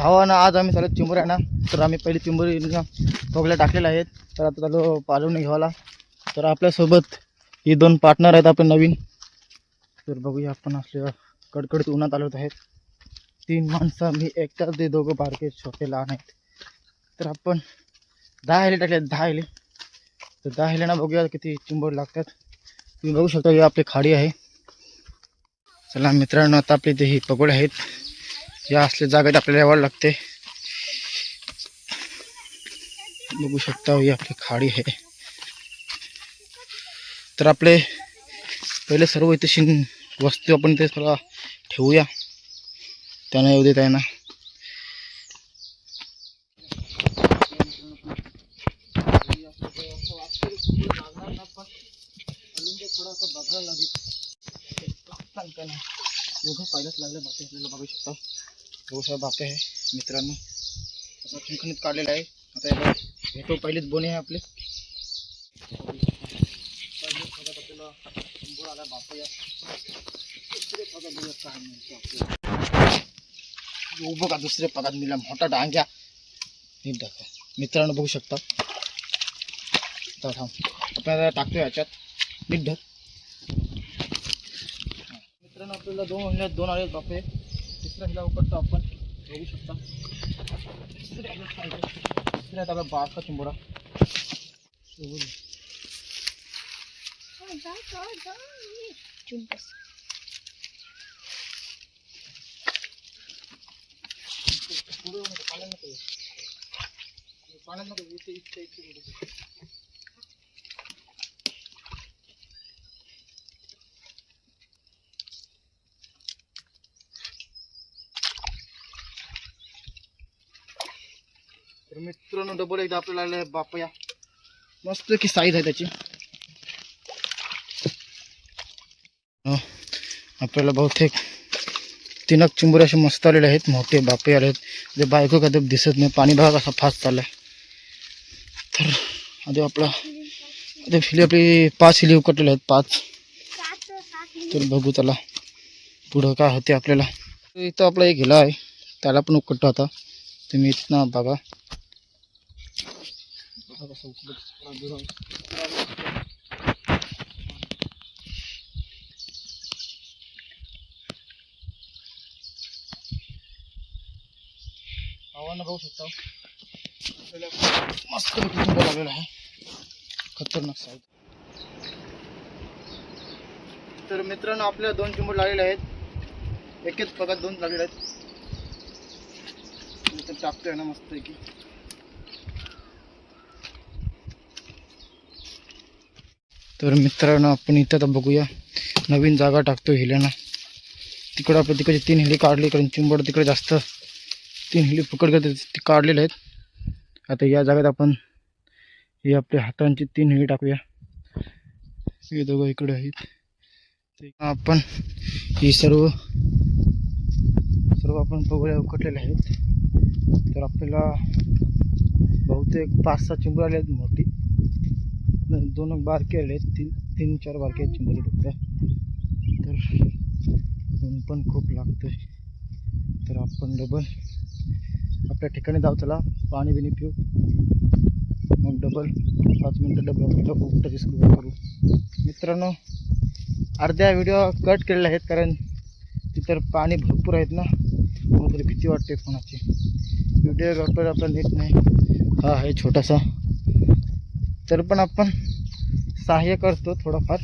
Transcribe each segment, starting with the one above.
भावानं आज आम्ही चालत चिंबोऱ्या ना, तर आम्ही पहिले चिंबोरी पगल्या टाकलेल्या आहेत. तर आता चालू पालवून घ्यावाला. तर आपल्यासोबत ही दोन पार्टनर आहेत आपण नवीन. तर बघूया आपण असल्या कडकडीत उन्हात आलो आहेत. 3 माणसं, मी एकटाच, ते दोघं बारके छोटे लहान आहेत. तर आपण 10 हेले टाकले, 10 हेले. तर 10 हेल्यांना बघूया किती चिंबोर लागतात. तुम्ही बघू शकता ही आपली खाडी आहे. चला मित्रांनो, आता आपले ते ही पकोडे आहेत, या असल्या जागेत आपल्याला यावं लागते. बघू शकता ही आपली खाडी आहे. तर आपले पहिले सर्व इथे वस्तू आपण ते थोडा ठेवूया, त्यानं येऊ देत आहे ना. थोडासा बघायला लागेल का नाही. दोघं पहिल्याच लागले बापे आपल्याला बघू शकता. दोघं बापे आहे मित्रांनो, असं खणखणीत काढलेलं आहे. आता याला भेटो, पहिलेच बोने आहे आपले. आपल्याला चिंबोर आला बापया. बघा दुसरे पदार्थ मिळाला, मोठा डांग्या नीट दाखवा मित्रांनो, बघू शकता. तर थांब आपल्याला टाकतो याच्यात, नीट ढक. मित्रांनो आपल्याला 2 आले बापे. तिसरा हिला उकडतो आपण, बघू शकता. तिसऱ्या आपला बारका चिंबोरा. तर मित्रांनो डबल एकदा आपल्याला बापया, मस्त की साईज आहे त्याची. आपल्याला बहुतेक 3 चिंबोरे असे मस्त आलेले आहेत, मोठे बापे आले आहेत. जे बायको कधी दिसत नाही. पाणी बघा कसा फास्ट चाललाय. तर आधी आपला हिली आपली 5 हिली उकटलेले आहेत, 5. तर बघू त्याला पुढं काय होते आपल्याला. इथं आपला एक हिला आहे, त्याला पण उकटतो आता. तुम्ही इथं बघा. आव्हान बघू शकता, मस्त लागलेला आहे, खतरनाक साईज. तर मित्रांनो आपल्याला 2 चिंबोर लागलेले आहेत, एकच पगात 2 लागलेले आहेत. टाकतोय ना मस्त की. तर मित्रांनो आपण इथं आता बघूया, नवीन जागा टाकतो हिल्याना. तिकडं आपण तिकडे 3 हिली काढली, कारण चिंबोर तिकडे जास्त 3 हिली पकड करते ते काढलेले आहेत. आता या जागेत आपण ही आपल्या हातांची 3 हिली टाकूया. हे दोघं इकडे आहेत. आपण ही सर्व आपण पगड्या उकटलेल्या आहेत. तर आपल्याला बहुतेक 5-6 चिंबोर आले आहेत मोठी, 2 बारके आले आहेत, 3-4 बारके आहेत चिंबोरी फक्त. तर ऊन पण खूप लागतोय. तर आपण डबल आपल्या ठिकाणी जाऊ, चला पाणी बिणी पिऊ, मग डबल 5 मिनटं डबल उपटाची सुरुवात करू. मित्रांनो अर्ध्या व्हिडिओ कट केलेले आहेत, कारण तिथं पाणी भरपूर आहेत ना, मग तरी भीती वाटते कोणाची. व्हिडिओ करतो आपला नीट नाही, हा आहे छोटासा. तर पण आपण सहाय्य करतो थोडंफार.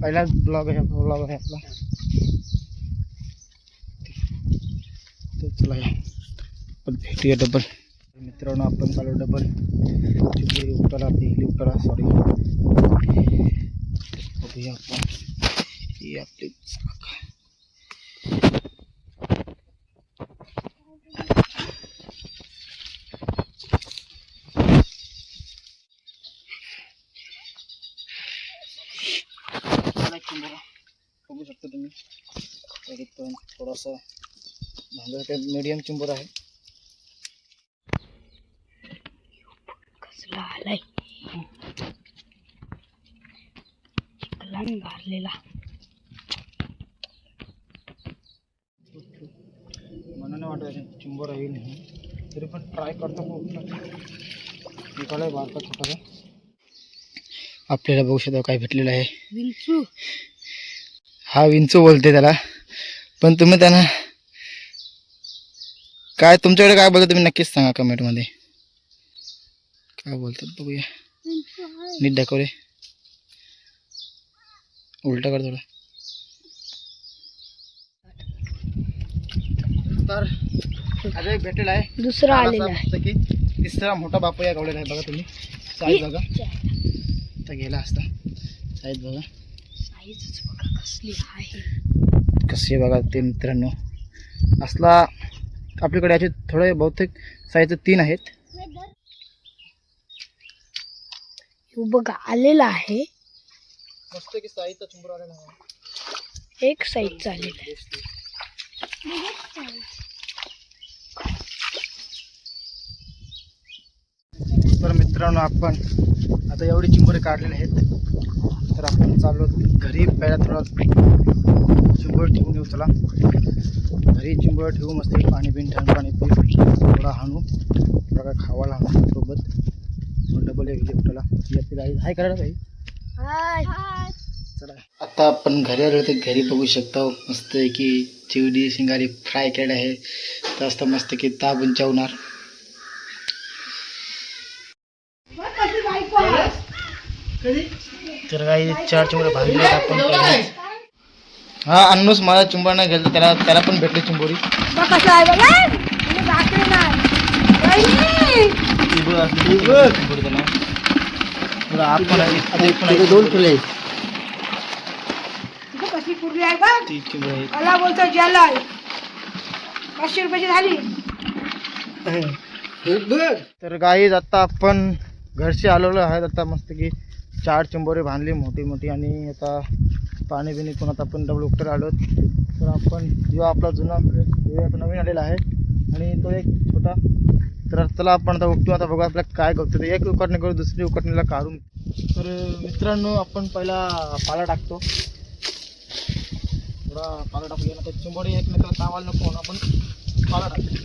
पहिलाच ब्लॉग आहे आपला. तर चला आपण भेटूया डबल. मित्रांनो आपण चालू डबल चिंबोरी उपटाला, आपली हिली उपटाला, सॉरी. बघूया आपण ही आपली बघू शकता तुम्ही. पण थोडासा भांगा मीडियम चिंबोर आहे. कसला आलाय चिखलाने भरलेला. म्हणून वाटत चिंबोरा येईल तरी पण ट्राय करतो निघालाय बारका छोटासा. आपल्याला बघू शकता काय भेटलेलं आहे. विंचू. हा विंचू बोलते त्याला, पण तुम्ही त्यांना काय तुमच्याकडे काय बोलतो तुम्ही नक्कीच सांगा कमेंटमध्ये काय बोलतात. बघूया नीट दाखव रे, उलटा कर थोडा. तर अजून एक भेटलेला आहे, दुसरा आलेला आहे. की तिसरा मोठा बापू या गावलेला आहे. बघा तुम्ही साईज बघा, तर गेला असता साईज बघा, साईजच बघा कसली आहे. कशी बघा ते मित्रांनो. असला आपल्याकडे याचे थोडे बहुतेक साईज 3 आहेत. बघा आलेला आहे, मस्त की साईजचा चिंबोरा आलेला आहे. एक साईजचा आलेला आहे. तर मित्रांनो आपण आता एवढी चिंबोरे काढलेले आहेत, तर आपण चाललो घरी. पहिला थोडा चिंबोर ठेवून येऊ. चला घरी चिंबोर ठेवू, मस्त पाणी बिन थंड पाणी पिऊ, थोडा हाणू, थोडा काय खावायला हाणू सोबत. डबल एक उठाला हाय करायला काही. चला आता आपण घरी आलो, तर घरी बघू शकता मस्त की चिवडी शिंगारी फ्राय केलं आहे. तर मस्त की ताबून चावणार. तर काही 4 चिंबोरे भाजले आपण. हा अन्नूस मला चिंबोरा नाही घ्यायचं, त्याला पण भेटली चिंबोरी. आपण 2 किलो कशी पुरली आहे बघ. मला बोलतो ज्याला 500 रुपयाची झाली. तर गाईज आता आपण घरचे आलेलो आहेत. आता मस्त की 4 चिंबोरी बांधली मोठी मोठी, आणि आता पाणी बिणी पण आता आपण डबल उकटर आलो. तर आपण जो आपला जुना आता नवीन आलेला आहे, आणि तो एक छोटा. तर त्याला आपण आता उकटू. आता बघू आपल्याला काय करतो. एक उकटणी करू, दुसरी उकटणीला काढून. तर मित्रांनो आपण पहिला पाला टाकतो, थोडा पाला टाकूया ना. तर चिंबोरी एकमेकाला चावायला नको, आपण पाला टाकतो.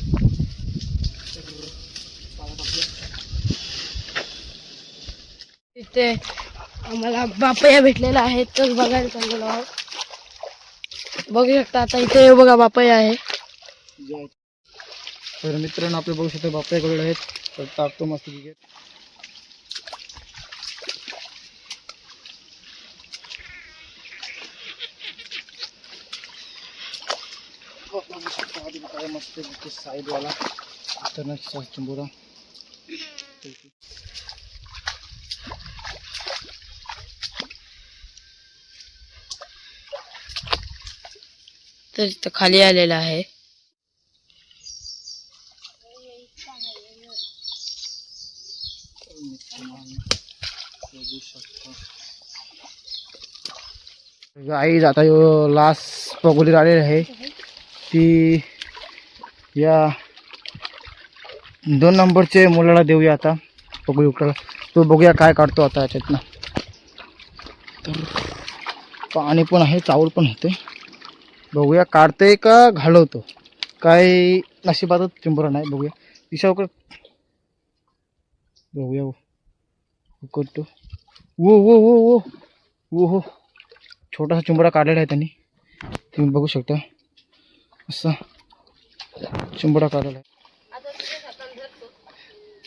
इथे आम्हाला बापया भेटलेला आहे, तर बघायला चाललेलो आहोत. बघू शकता आता इथे बघा बापया आहे. तर मित्रांनो आपले बघू शकतो बापया गेलेले आहेत. तर टाकतो मस्त तिथे. मस्त साईड वाला चिंबोरा. तर इथं खाली आलेला आहे. गाईज आता यो लास्ट पगोली आलेली आहे, ती या 2 नंबरचे मुलाला देऊया आता पगोली उकटाला. तो बघूया काय काढतो आता याच्यातनं. तर पाणी पण आहे, चावल पण होते. बघूया काढते का घालवतो. काय नशिबातच चिंबोरा नाही. बघूया दिशा उकड, बघूया उकडतो. वो वो वो वो वो हो, छोटासा चिंबोरा काढलेला आहे त्यांनी, तुम्ही बघू शकता. असा चिंबोरा काढलेला आहे.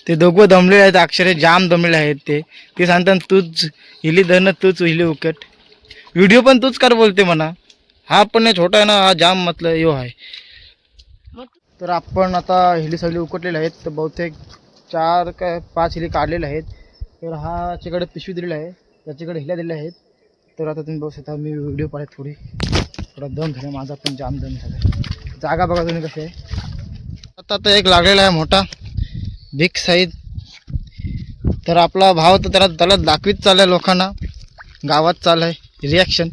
ते दोघं दमलेले आहेत, अक्षरे जाम दमलेले आहेत. ते सांगतात तूच हिली धरणं, तूच हिली उकट, व्हिडिओ पण तूच कर बोलते म्हणा. हा पण नाही छोटा आहे ना, हा जाम म्हटलं यो आहे. तर आपण आता हिली सगळी उकटलेले आहेत. तर बहुतेक 4 का 5 हिली काढलेले आहेत. तर हा याच्याकडे पिशवी दिलेली आहे, त्याच्याकडे हिल्या दिलेल्या आहेत. तर आता तुम्ही बघू शकता, मी व्हिडिओ पाहिजे थोडा दम झाला माझा, पण जाम दम झाला. जागा बघा तुम्ही कशी आहे. आता एक लागलेला आहे मोठा बिग साईज. तर आपला भाव तर त्याला दाखवीत चाललाय लोकांना, गावात चाललाय रिॲक्शन.